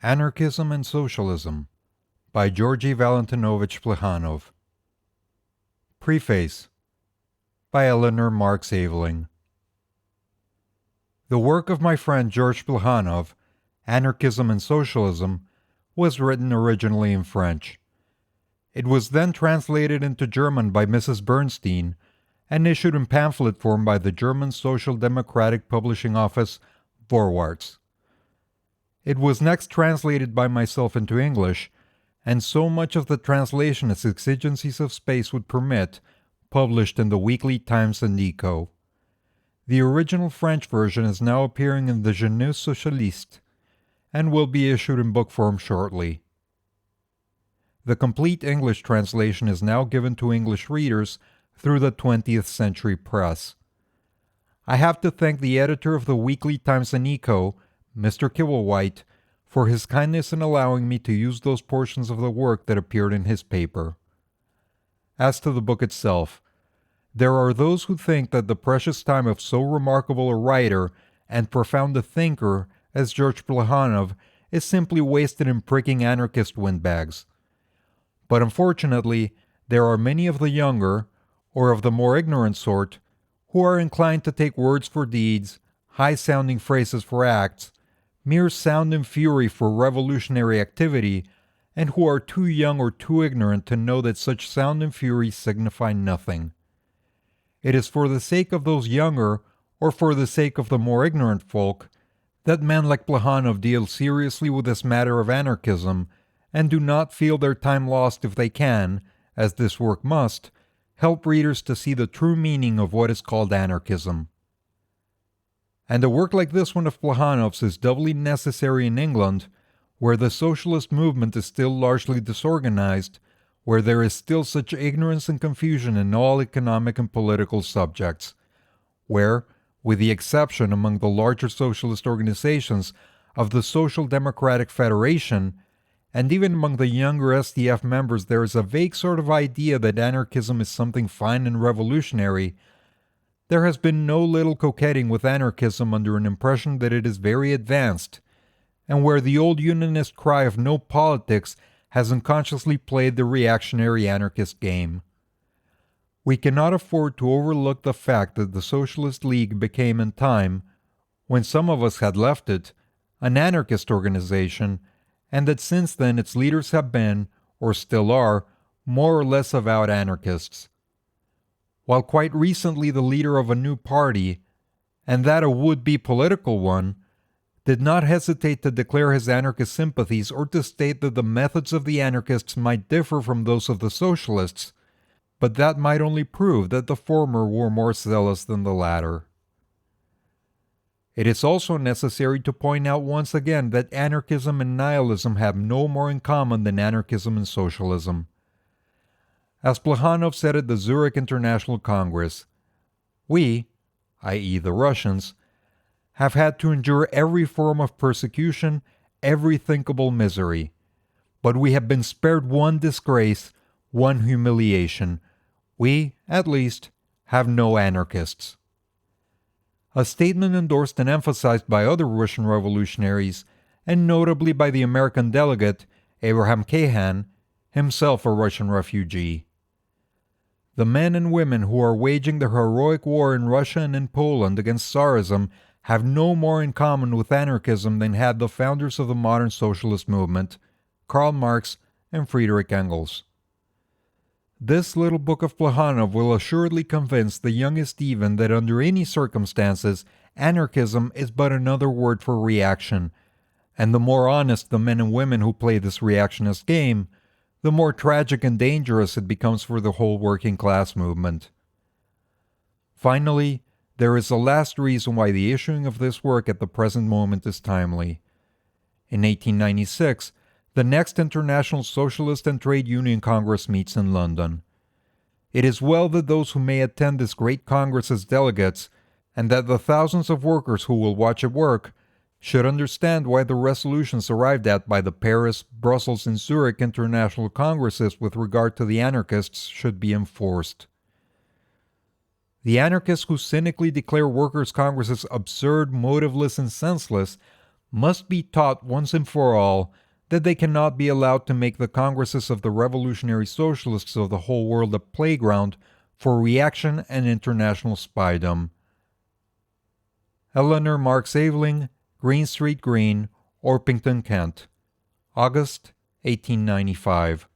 Anarchism and Socialism by Georgi Valentinovich Plekhanov. Preface by Eleanor Marx Aveling. The work of my friend George Plekhanov, Anarchism and Socialism, was written originally in French. It was then translated into German by Mrs. Bernstein and issued in pamphlet form by the German Social Democratic Publishing Office, Vorwärts. It was next translated by myself into English, and so much of the translation as exigencies of space would permit, published in the weekly Times and Eco. The original French version is now appearing in the Jeunesse Socialiste, and will be issued in book form shortly. The complete English translation is now given to English readers through the 20th Century Press. I have to thank the editor of the weekly Times and Eco, Mr. Kibblewhite, for his kindness in allowing me to use those portions of the work that appeared in his paper. As to the book itself, there are those who think that the precious time of so remarkable a writer and profound a thinker as George Plekhanov is simply wasted in pricking anarchist windbags. But unfortunately, there are many of the younger, or of the more ignorant sort, who are inclined to take words for deeds, high-sounding phrases for acts, mere sound and fury for revolutionary activity, and who are too young or too ignorant to know that such sound and fury signify nothing. It is for the sake of those younger, or for the sake of the more ignorant folk, that men like Plekhanov deal seriously with this matter of anarchism, and do not feel their time lost if they can, as this work must, help readers to see the true meaning of what is called anarchism. And a work like this one of Plekhanov's is doubly necessary in England, where the socialist movement is still largely disorganized, where there is still such ignorance and confusion in all economic and political subjects, where, with the exception among the larger socialist organizations of the Social Democratic Federation, and even among the younger SDF members there is a vague sort of idea that anarchism is something fine and revolutionary, there has been no little coquetting with anarchism under an impression that it is very advanced, and where the old unionist cry of no politics has unconsciously played the reactionary anarchist game. We cannot afford to overlook the fact that the Socialist League became in time, when some of us had left it, an anarchist organization, and that since then its leaders have been, or still are, more or less avowed anarchists. While quite recently the leader of a new party, and that a would-be political one, did not hesitate to declare his anarchist sympathies or to state that the methods of the anarchists might differ from those of the socialists, but that might only prove that the former were more zealous than the latter. It is also necessary to point out once again that anarchism and nihilism have no more in common than anarchism and socialism. As Plekhanov said at the Zurich International Congress, we, i.e. the Russians, have had to endure every form of persecution, every thinkable misery, but we have been spared one disgrace, one humiliation. We, at least, have no anarchists. A statement endorsed and emphasized by other Russian revolutionaries, and notably by the American delegate, Abraham Cahan, himself a Russian refugee. The men and women who are waging the heroic war in Russia and in Poland against Tsarism have no more in common with anarchism than had the founders of the modern socialist movement, Karl Marx and Friedrich Engels. This little book of Plekhanov will assuredly convince the youngest even that under any circumstances, anarchism is but another word for reaction, and the more honest the men and women who play this reactionist game, the more tragic and dangerous it becomes for the whole working class movement. Finally, there is a last reason why the issuing of this work at the present moment is timely. In 1896, the next International Socialist and Trade Union Congress meets in London. It is well that those who may attend this great Congress as delegates, and that the thousands of workers who will watch it work, should understand why the resolutions arrived at by the Paris, Brussels, and Zurich International Congresses with regard to the anarchists should be enforced. The anarchists who cynically declare workers' congresses absurd, motiveless, and senseless must be taught once and for all that they cannot be allowed to make the congresses of the revolutionary socialists of the whole world a playground for reaction and international spydom. Eleanor Marx Aveling, Green Street Green, Orpington, Kent, August 1895.